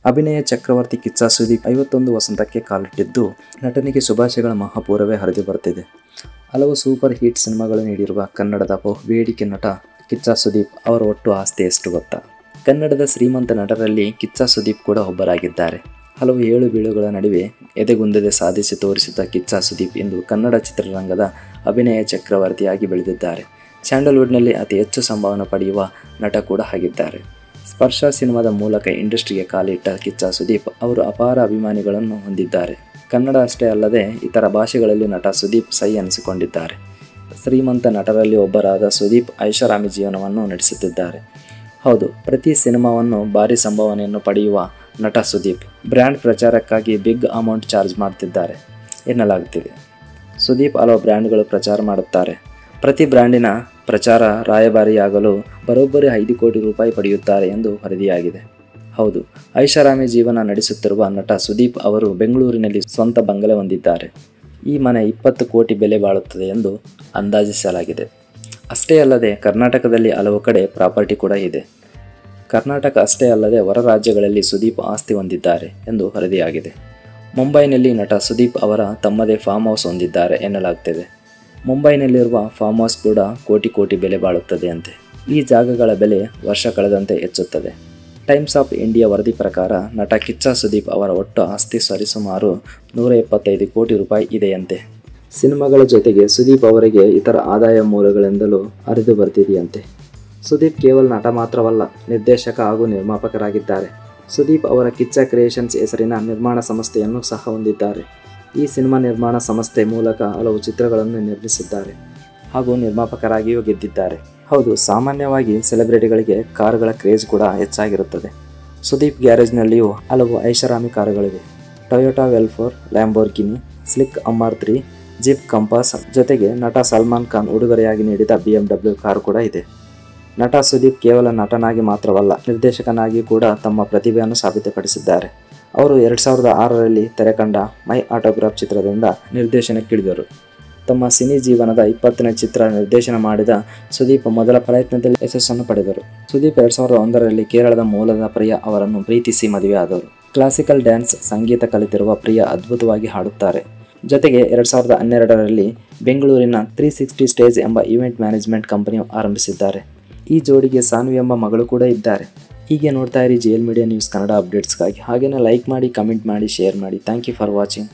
ಅಭಿನಯ ಚಕ್ರವರ್ತಿ ಕಿಚ್ಚ ಸುದೀಪ್ 51 ವಸಂತಕ್ಕೆ ಕಾಲಿಟ್ಟಿದ್ದು ನಟನಿಗೆ ಶುಭಾಶಯಗಳ ಮಹಾಪೂರವೇ ಹರಿದು ಬರ್ತಿದೆ. ಹಲವು ಸೂಪರ್ ಹಿಟ್ ಸಿನಿಮಾಗಳು ನೀಡಿರುವ ಕನ್ನಡದ ಬಹುಬೇಡಿಕೆ ನಟ ಕಿಚ್ಚ ಸುದೀಪ್ ಅವರ ಒಟ್ಟು ಆಸ್ತಿ ಎಷ್ಟು ಗೊತ್ತಾ? ಕನ್ನಡದ ಶ್ರೀಮಂತ ನಟರಲ್ಲಿ ಕಿಚ್ಚ ಸುದೀಪ್ ಕೂಡ ಒಬ್ಬರಾಗಿದ್ದಾರೆ. ಹಲವು ಏಳು ಬೀಳುಗಳ ನಡುವೆ ಎದೆಗುಂದದೆ ಸಾಧಿಸಿ ತೋರಿಸಿದ ಕಿಚ್ಚ ಸುದೀಪ್ ಇಂದು ಕನ್ನಡ ಚಿತ್ರರಂಗದ ಅಭಿನಯ ಚಕ್ರವರ್ತಿಯಾಗಿ ಬೆಳೆದಿದ್ದಾರೆ. ಸ್ಯಾಂಡಲ್ವುಡ್ನಲ್ಲಿ ಅತಿ ಹೆಚ್ಚು ಸಂಭಾವನೆ ಪಡೆಯುವ ನಟ ಕೂಡ ಆಗಿದ್ದಾರೆ. ಸ್ಪರ್ಶ ಸಿನಿಮಾದ ಮೂಲಕ ಇಂಡಸ್ಟ್ರಿಗೆ ಕಾಲಿಟ್ಟ ಕಿಚ್ಚ ಸುದೀಪ್ ಅವರು ಅಪಾರ ಅಭಿಮಾನಿಗಳನ್ನು ಹೊಂದಿದ್ದಾರೆ. ಕನ್ನಡ ಅಷ್ಟೇ ಅಲ್ಲದೆ ಇತರ ಭಾಷೆಗಳಲ್ಲಿ ನಟ ಸುದೀಪ್ ಸೈ ಅನಿಸಿಕೊಂಡಿದ್ದಾರೆ. ಶ್ರೀಮಂತ ನಟರಲ್ಲಿ ಒಬ್ಬರಾದ ಸುದೀಪ್ ಐಷಾರಾಮಿ ಜೀವನವನ್ನು ನಡೆಸುತ್ತಿದ್ದಾರೆ. ಹೌದು, ಪ್ರತಿ ಸಿನಿಮಾವನ್ನು ಭಾರಿ ಸಂಭಾವನೆಯನ್ನು ಪಡೆಯುವ ನಟ ಸುದೀಪ್ ಬ್ರ್ಯಾಂಡ್ ಪ್ರಚಾರಕ್ಕಾಗಿ ಬಿಗ್ ಅಮೌಂಟ್ ಚಾರ್ಜ್ ಮಾಡುತ್ತಿದ್ದಾರೆ ಎನ್ನಲಾಗುತ್ತಿದೆ. ಸುದೀಪ್ ಹಲವು ಬ್ರ್ಯಾಂಡ್ಗಳು ಪ್ರಚಾರ ಮಾಡುತ್ತಾರೆ. ಪ್ರತಿ ಬ್ರ್ಯಾಂಡಿನ ಪ್ರಚಾರ ರಾಯಭಾರಿಯಾಗಲು ಬರೋಬ್ಬರಿ 5 ಕೋಟಿ ರೂಪಾಯಿ ಪಡೆಯುತ್ತಾರೆ ಎಂದು ವರದಿಯಾಗಿದೆ. ಹೌದು, ಐಷಾರಾಮಿ ಜೀವನ ನಡೆಸುತ್ತಿರುವ ನಟ ಸುದೀಪ್ ಅವರು ಬೆಂಗಳೂರಿನಲ್ಲಿ ಸ್ವಂತ ಬಂಗಲೆ ಹೊಂದಿದ್ದಾರೆ. ಈ ಮನೆ 20 ಕೋಟಿ ಬೆಲೆ ಬಾಳುತ್ತದೆ ಎಂದು ಅಂದಾಜಿಸಲಾಗಿದೆ. ಅಷ್ಟೇ ಅಲ್ಲದೆ ಕರ್ನಾಟಕದಲ್ಲಿ ಹಲವು ಕಡೆ ಪ್ರಾಪರ್ಟಿ ಕೂಡ ಇದೆ. ಕರ್ನಾಟಕ ಅಷ್ಟೇ ಅಲ್ಲದೆ ಹೊರ ರಾಜ್ಯಗಳಲ್ಲಿ ಸುದೀಪ್ ಆಸ್ತಿ ಹೊಂದಿದ್ದಾರೆ ಎಂದು ವರದಿಯಾಗಿದೆ. ಮುಂಬೈನಲ್ಲಿ ನಟ ಸುದೀಪ್ ಅವರ ತಮ್ಮದೇ ಫಾರ್ಮ್ ಹೌಸ್ ಹೊಂದಿದ್ದಾರೆ ಎನ್ನಲಾಗುತ್ತಿದೆ. ಮುಂಬೈನಲ್ಲಿರುವ ಫಾರ್ಮ್ ಹೌಸ್ ಕೂಡ ಕೋಟಿ ಬೆಲೆ ಬಾಳುತ್ತದೆ ಅಂತೆ. ಈ ಜಾಗಗಳ ಬೆಲೆ ವರ್ಷ ಕಳೆದಂತೆ ಹೆಚ್ಚುತ್ತದೆ. ಟೈಮ್ಸ್ ಆಫ್ ಇಂಡಿಯಾ ವರದಿ ಪ್ರಕಾರ ನಟ ಕಿಚ್ಚ ಸುದೀಪ್ ಅವರ ಒಟ್ಟು ಆಸ್ತಿ ಸರಿಸುಮಾರು 175 ಕೋಟಿ ರೂಪಾಯಿ ಇದೆಯಂತೆ. ಸಿನಿಮಾಗಳ ಜೊತೆಗೆ ಸುದೀಪ್ ಅವರಿಗೆ ಇತರ ಆದಾಯ ಮೂಲಗಳಿಂದಲೂ ಹರಿದು ಬರ್ತಿದೆಯಂತೆ. ಸುದೀಪ್ ಕೇವಲ ನಟ ಮಾತ್ರವಲ್ಲ, ನಿರ್ದೇಶಕ ಹಾಗೂ ನಿರ್ಮಾಪಕರಾಗಿದ್ದಾರೆ. ಸುದೀಪ್ ಅವರ ಕಿಚ್ಚ ಕ್ರಿಯೇಷನ್ಸ್ ಹೆಸರಿನ ನಿರ್ಮಾಣ ಸಂಸ್ಥೆಯನ್ನು ಸಹ ಹೊಂದಿದ್ದಾರೆ. ಈ ಸಿನಿಮಾ ನಿರ್ಮಾಣ ಸಂಸ್ಥೆ ಮೂಲಕ ಹಲವು ಚಿತ್ರಗಳನ್ನು ನಿರ್ಮಿಸಿದ್ದಾರೆ ಹಾಗೂ ನಿರ್ಮಾಪಕರಾಗಿಯೂ ಗೆದ್ದಿದ್ದಾರೆ. ಹೌದು, ಸಾಮಾನ್ಯವಾಗಿ ಸೆಲೆಬ್ರಿಟಿಗಳಿಗೆ ಕಾರುಗಳ ಕ್ರೇಜ್ ಕೂಡ ಹೆಚ್ಚಾಗಿರುತ್ತದೆ. ಸುದೀಪ್ ಗ್ಯಾರೇಜ್ನಲ್ಲಿಯೂ ಹಲವು ಐಷಾರಾಮಿ ಕಾರುಗಳಿವೆ. Toyota Vellfire, Lamborghini, slick MR3, Jeep Compass, ಜೊತೆಗೆ ನಟ ಸಲ್ಮಾನ್ ಖಾನ್ ಉಡುಗೊರೆಯಾಗಿ ನೀಡಿದ BMW ಕಾರು ಕೂಡ ಇದೆ. ನಟ ಸುದೀಪ್ ಕೇವಲ ನಟನಾಗಿ ಮಾತ್ರವಲ್ಲ, ನಿರ್ದೇಶಕನಾಗಿ ಕೂಡ ತಮ್ಮ ಪ್ರತಿಭೆಯನ್ನು ಸಾಬೀತುಪಡಿಸಿದ್ದಾರೆ. ಅವರು 2006ರಲ್ಲಿ ತೆರೆಕಂಡ ಮೈ ಆಟೋಗ್ರಾಫ್ ಚಿತ್ರದಿಂದ ನಿರ್ದೇಶನಕ್ಕಿಳಿದರು. ತಮ್ಮ ಸಿನಿ ಜೀವನದ 20ನೇ ಚಿತ್ರ ನಿರ್ದೇಶನ ಮಾಡಿದ ಸುದೀಪ್ ಮೊದಲ ಪ್ರಯತ್ನದಲ್ಲಿ ಯಶಸ್ಸನ್ನು ಪಡೆದರು. ಸುದೀಪ್ 2001ರಲ್ಲಿ ಕೇರಳದ ಮೂಲದ ಪ್ರಿಯಾ ಅವರನ್ನು ಪ್ರೀತಿಸಿ ಮದುವೆಯಾದರು. ಕ್ಲಾಸಿಕಲ್ ಡ್ಯಾನ್ಸ್ ಸಂಗೀತ ಕಲಿತಿರುವ ಪ್ರಿಯಾ ಅದ್ಭುತವಾಗಿ ಹಾಡುತ್ತಾರೆ. ಜೊತೆಗೆ 2012ರಲ್ಲಿ ಬೆಂಗಳೂರಿನ 360 ಸ್ಟೇಜ್ ಎಂಬ ಈವೆಂಟ್ ಮ್ಯಾನೇಜ್ಮೆಂಟ್ ಕಂಪನಿ ಆರಂಭಿಸಿದ್ದಾರೆ. ಈ ಜೋಡಿಗೆ ಸಾನ್ವಿ ಎಂಬ ಮಗಳು ಕೂಡ ಇದ್ದಾರೆ. ಹೀಗೆ ನೋಡ್ತಾ ಇರಿ JL ಮೀಡಿಯಾ ನ್ಯೂಸ್ ಕನ್ನಡ ಅಪ್ಡೇಟ್ಸ್ಗಾಗಿ. ಹಾಗೆಯೇ ಲೈಕ್ ಮಾಡಿ, ಕಮೆಂಟ್ ಮಾಡಿ, ಶೇರ್ ಮಾಡಿ. Thank you for watching.